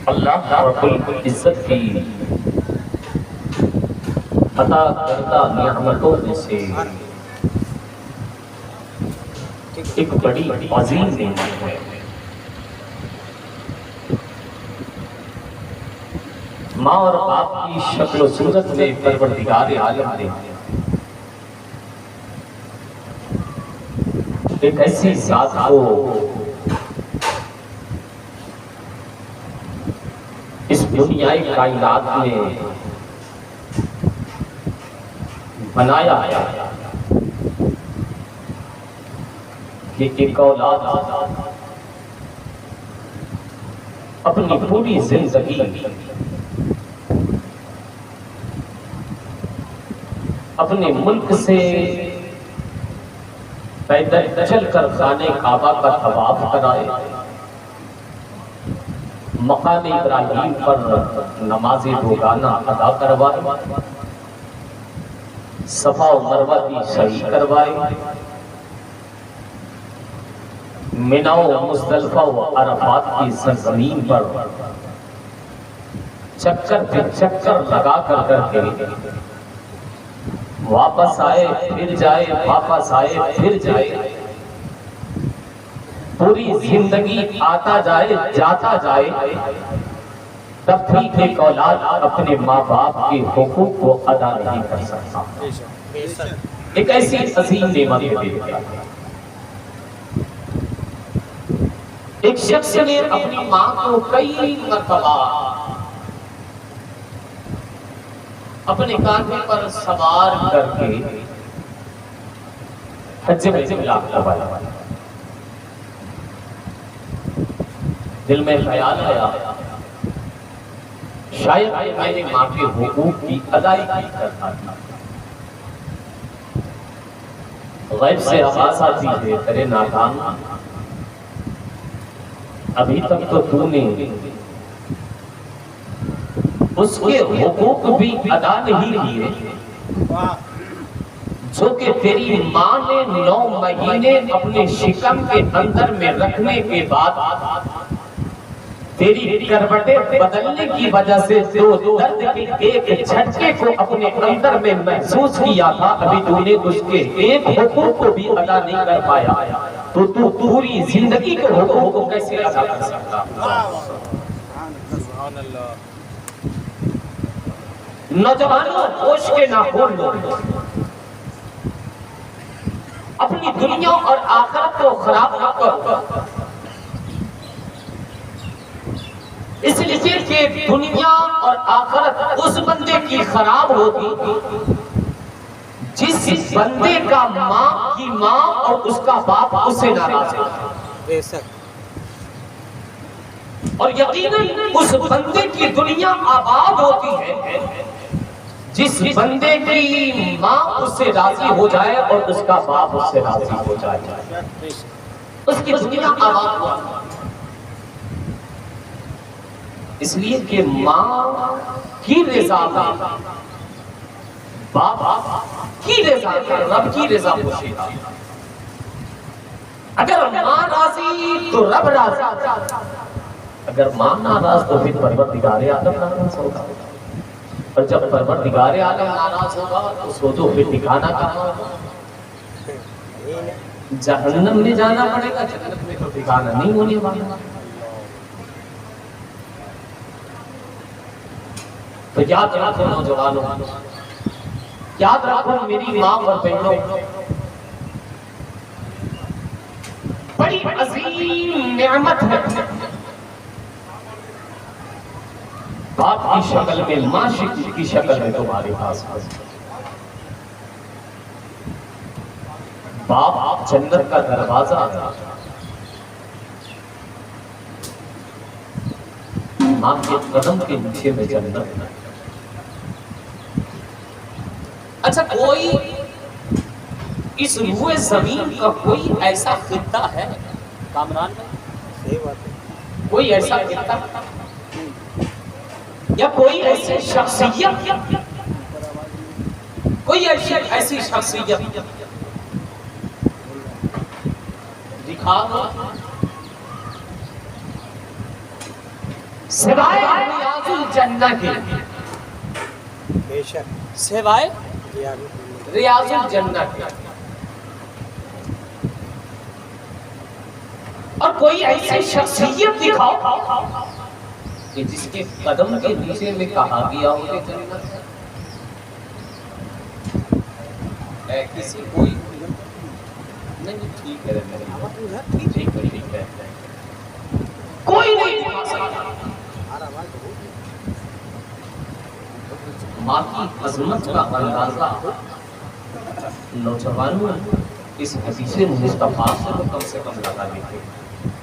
اللہ رب العزت کی عطا کردہ نعمتوں میں سے ایک بڑی عظیم نعمت ہے ماں اور باپ کی شکل و صورت میں پروردگار عالم نے ایک ایسی ذات کو اس دنیائی کائنات میں بنایا ہے کہ ایک اولاد اپنی پوری زندگی اپنے ملک سے پیدل چل کر خانہ کعبہ کا طواف کرائے، مقام ابراہیم پر نماز روزانہ ادا کروائے، صفا و مروہ کی سعی کروائے، منی و مزدلفہ و عرفات کی سرزمین پر چکر پہ چکر لگا کر کے واپس آئے پھر جائے، واپس آئے پھر جائے، پوری زندگی آتا جائے جاتا جائے، تب بھی ایک اولاد اپنے ماں باپ کے حقوق کو ادا نہیں کر سکتا۔ ایک ایسی عظیم نعمت ہے۔ ایک شخص نے اپنی ماں کو کئی مرتبہ اپنے کاندھے پر سوار کر کے حج بیت اللہ کروایا۔ دل میں خیال آیا شاید میں نے ماں کے حقوق کی ادائیگی کرتا تھا۔ غیب سے آواز آتی ہے، تیرے ناکام، ابھی تک تو نے اس کے حقوق بھی ادا نہیں کیے جو کہ تیری ماں نے 9 مہینے اپنے شکم کے اندر میں رکھنے کے بعد تیری کروٹیں بدلنے کی وجہ سے جو درد کے ایک جھٹکے کو اپنے اندر میں محسوس کیا تھا، ابھی تو نے اس کے ایک حقوق کو بھی ادا نہیں کر پایا، تو پوری زندگی کے حقوق کو کیسے ادا کر سکتا؟ نوجوانوں، ہوش کے ناخن لو، اپنی دنیا اور آخرت کو خراب نہ کرو، اس لیے کہ دنیا اور آخرت اس بندے کی خراب ہوتی جس بندے کا ماں کی ماں اور اس کا باپ اسے ناراض ہے، اور یقیناً اس بندے کی دنیا آباد ہوتی ہے جس بندے کی ماں اس سے راضی ہو جائے اور اس کا باپ اس سے راضی ہو جائے، اس کی دنیا آباد ہوتی ہے۔ اس لیے کہ ماں کی رضا ہے، باپ کی رضا ہے، رب کی رضا پوشیدہ۔ اگر ماں راضی تو رب راضی، اگر ماں ناراض تو پھر پروردگار عالم ناراض ہوگا، اور جب پروردگار عالم ناراض ہوگا تو سوچو پھر ٹھکانا کہاں ہوگا؟ جہنم میں جانا پڑے گا، جنت میں تو ٹھکانا نہیں ہونے والا۔ تو یاد رکھو نوجوانوں، یاد رکھو میری ماں اور بہنوں، بڑی عظیم نعمت ہے باپ کی شکل میں، ماں کی شکل میں تمہارے پاس۔ باپ جنت کا دروازہ ہے، ماں کے قدم کے نیچے میں جنت ہے۔ اچھا، کوئی اس روئے زمین کا کوئی ایسا خطہ ہے کامران میں؟ کوئی ایسا خطہ یا کوئی ایسی شخصیت، کوئی ایسی شخصیت دکھاؤ سوائے ریاض الجنہ کے، بے شک سوائے ریاض الجنہ کے، اور کوئی ایسی شخصیت دکھاؤ کہ جس کے قدم کے نیچے میں کہا گیا ہو کہ جنت ہے کسی کوئی نہیں؟ ٹھیک ہے ٹھیک ہے کوئی نہیں دکھا سکتا۔ ماں کی عظمت کا اندازہ نوجوانوں اس حدیث مصطفیٰ سے کم لگا لیتے۔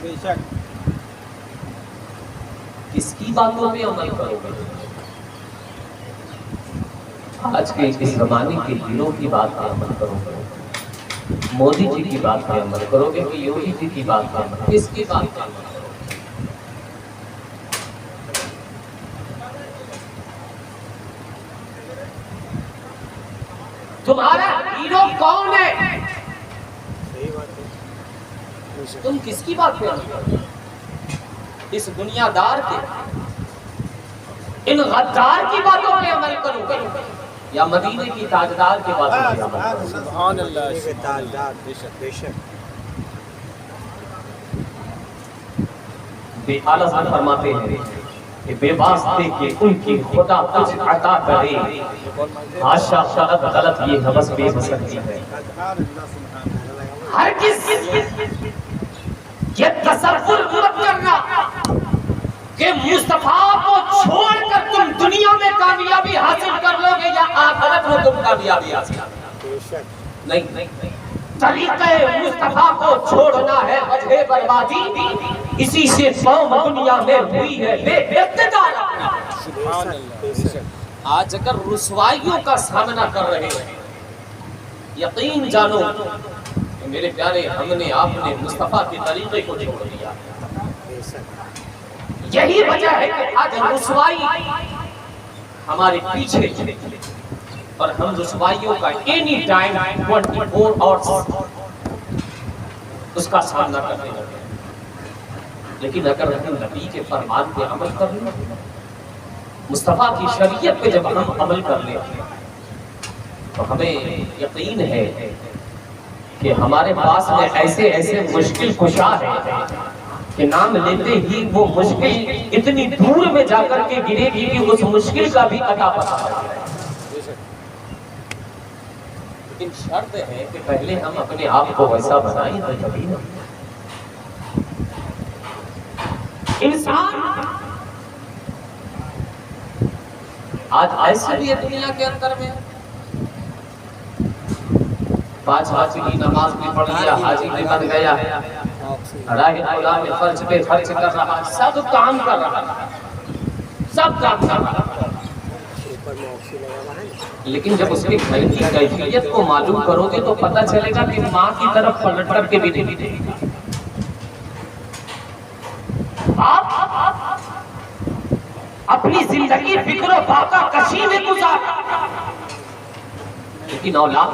بے شک کس کی باتوں پہ عمل کرو گے؟ آج کے اس زمانے کے ہیرو کی بات پہ عمل کرو گے؟ مودی جی کی بات پہ عمل کرو گے کہ یوگی جی کی بات پہ عمل؟ کس کی بات پہ عمل کرو گے؟ تمہارا ہیرو کون ہے؟ صحیح بات ہے۔ تم کس کی بات پہ عمل کرو گے؟ اس دنیا دار کے، ان غدار کی باتوں پہ عمل کرو گے یا مدینے کی تاجدار کی باتوں پہ عمل کرو گے؟ سبحان اللہ، تاجدار بے شک بے شک۔ بے اعلیٰ سے فرماتے ہیں کہ بے واسطے کہ ان کی خدا کچھ عطا کرے، حاشا غلط غلط یہ حوث بے بسکتی ہے۔ ہر کس یہ تصور مت کرنا کہ مصطفیٰ کو چھوڑ کر تم دنیا میں کامیابی حاصل کر لو گے یا آخرت میں تم کامیابی حاصل کر لو گے۔ نہیں، طریقہ مصطفیٰ کو چھوڑنا ہے وجہ بربادی، اسی سے قوم دنیا میں ہوئی ہے بے اقتدار۔ سبحان اللہ بے شک۔ آج اگر رسوائیوں کا سامنا کر رہے ہیں، یقین جانو کہ میرے پیارے ہم نے آپ نے مصطفیٰ کے طریقے کو چھوڑ دیا۔ بے شک یہی وجہ ہے کہ آج رسوائی ہمارے پیچھے اور ہم رسوائیوں کا اینی ٹائم 24 آورز اس کا سامنا کرنے لگے۔ لیکن اگر ہم نبی کے فرمان پہ عمل کر لیں، مصطفیٰ کی شریعت پہ جب ہم عمل کر لیں تو ہمیں یقین ہے کہ ہمارے پاس میں ایسے ایسے مشکل کشا ہے کہ نام لیتے ہی وہ مشکل اتنی دور میں جا کر کے گرے گی کہ اس مشکل کا بھی عطا پتہ ہے۔ لیکن شرط ہے کہ پہلے ہم اپنے آپ کو ویسا بنائیں تو کبھی نہ۔ انسان آج ایسے بھی دنیا کے اندر میں 5 وقت کی نماز بھی پڑھ لیا، حاجی بھی بن گیا، راہ خدا میں خرچ پہ خرچ کر رہا، سب کام کر رہا، سب کام کر رہا، لیکن جب اس کے گھر کی کیفیت کو معلوم کرو گے تو پتہ چلے گا کہ ماں کی طرف پلٹ کر کے بھی نہیں دے گا۔ آپ اپنی زندگی فکر و فاقہ کشی میں گزارا، لیکن اولاد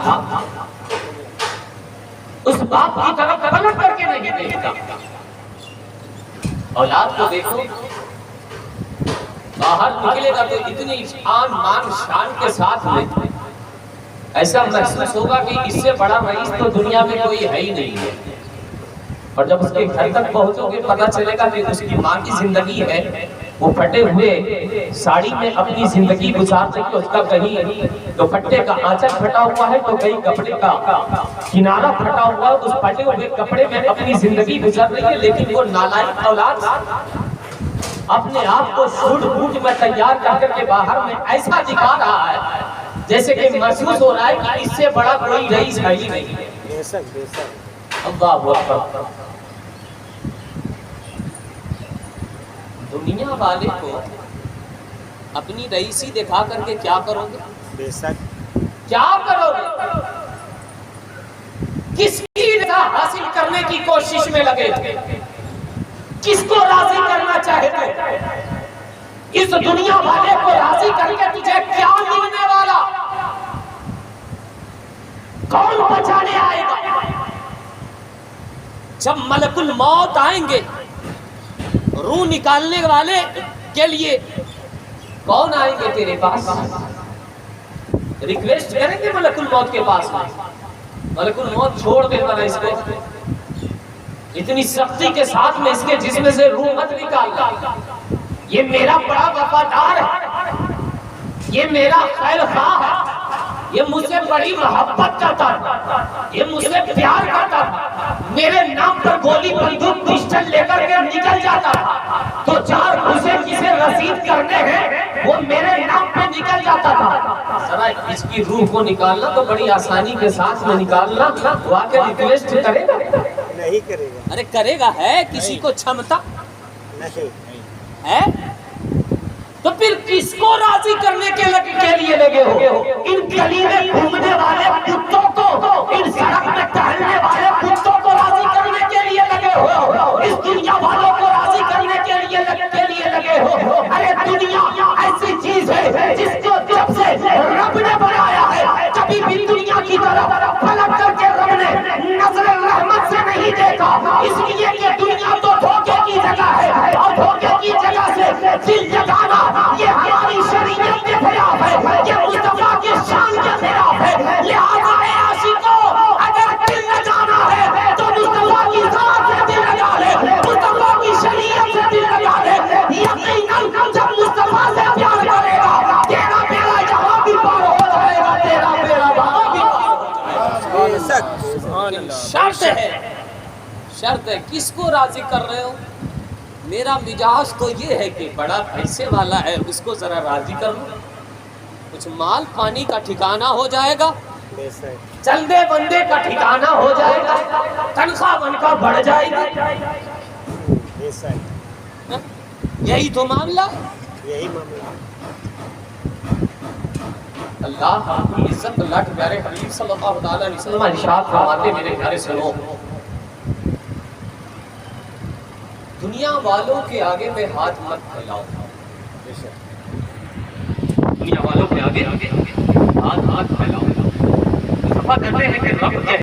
اس باپ کی طرف پلٹ کر کے نہیں دیکھتا۔ اولاد کو دیکھو، باہر نکلے گا تو اتنی آن مان شان کے ساتھ میں ایسا محسوس ہوگا کہ اس سے بڑا رئیس تو دنیا میں کوئی ہے ہی نہیں ہے، اور جب اس کے گھر تک پہنچو گے پتہ چلے گا کہ اس کی ماں کی زندگی ہے، وہ پھٹے ہوئے ساڑی میں اپنی زندگی گزار رہی ہے، اس کا کہیں دوپٹے کا آنچل پھٹا ہوا ہے تو کہیں کپڑے کا کنارہ پھٹا ہوا ہے، اس پھٹے ہوئے کپڑے میں اپنی زندگی گزر رہی ہے، لیکن وہ نالائق اولاد اپنے آپ کو سوٹ بوٹ میں تیار کر کے باہر میں ایسا دکھا رہا ہے جیسے کہ محسوس ہو رہا ہے کہ اس سے بڑا کوئی رئیس ہے ہی نہیں ہے۔ بے شک بے شک۔ اللہ اکبر۔ دنیا والے کو اپنی رئیسی دکھا کر کے کیا کرو گے؟ بے شک کیا کرو گے؟ کس کی رضا حاصل کرنے کی کوشش میں لگے تھے؟ کس کو راضی کرنا چاہتے تھے؟ اس دنیا والے کو راضی کر کے تجھے کیا ملنے والا؟ کون بچانے آئے گا؟ جب ملک الموت آئیں گے روح نکالنے والے کے لیے، کون آئیں گے تیرے پاس؟ ریکویسٹ کریں گے ملک الموت کے پاس، ملک الموت چھوڑ دے ورنہ اس کو اتنی سختی کے ساتھ میں اس کے جسم سے روح مت نکالنا، یہ میرا بڑا وفادار ہے، یہ میرا خیر خواہ ہے، یہ مجھ سے بڑی محبت کرتا ہے، یہ مجھ سے پیار کرتا ہے، میرے نام پر گولی بندوق پسٹل لے کر کے نکل جاتا تھا تو 4 گھوسے کسے رسید کرنے ہیں وہ میرے نام پہ نکل جاتا تھا۔ ذرا اس کی روح کو نکالنا تو بڑی آسانی کے ساتھ میں نکالنا، واقعی ریکویسٹ کرے گا؟ نہیں کرے گا، ارے کرے گا، ہے کسی کو چھمتا نہیں ہے؟ تو پھر کس کو راضی کرنے کے لیے لگے ہو؟ ان گلی میں گھومنے والے کتوں کو، ان سڑک میں ٹہلنے والے کتوں کو راضی کرنے کے لیے لگے ہو، اس دنیا والوں کو راضی کرنے کے لیے لگے ہو۔ ارے دنیا ایسی چیز ہے جس کو جب سے رب نے بنایا ہے کبھی بھی دنیا کی طرف پلٹ کر کے رب نے نظر رحمت سے نہیں دیکھا، اس لیے کہ دنیا تو دھوکے کی جگہ ہے اور دھوکے کی جگہ سے دل جگانا یہ ہماری شریعت کے خلاف ہے، یہ مصطفیٰ کی شان کے خلاف ہے۔ لہذا اے عاشقوں، اگر دل لگانا ہے تو مصطفیٰ کی ذات سے دل لگا لے، مصطفیٰ کی شریعت سے دل لگا لے۔ یقیناً جب مصطفیٰ سے پیار کرے گا تیرا بیڑا یہاں بھی پار ہو جائے گا، تیرا بیڑا وہاں بھی پار ہو بے شک، شرط ہے کس کو راضی کر رہے ہو؟ میرا مزاج تو یہ ہے کہ بڑا پیسے والا ہے اس کو ذرا راضی کر لو، کچھ مال پانی کا ٹھکانہ ہو جائے گا، بے شک، چندے بندے کا ٹھکانہ ہو جائے گا، تنخواہ بنکا بڑھ جائے گا، بے شک، یہی تو معاملہ ہے۔ یہی معاملہ ہے۔ اللہ کی عزت، اللہ کے پیارے حبیب صلی اللہ علیہ وسلم ارشاد فرماتے میرے پیارے سنو، دنیا والوں کے آگے میں ہاتھ مت پھیلاؤ، بے شک، دنیا والوں کے آگے ہاتھ پھیلاؤ۔ صفا کرتے ہیں کہ رب کے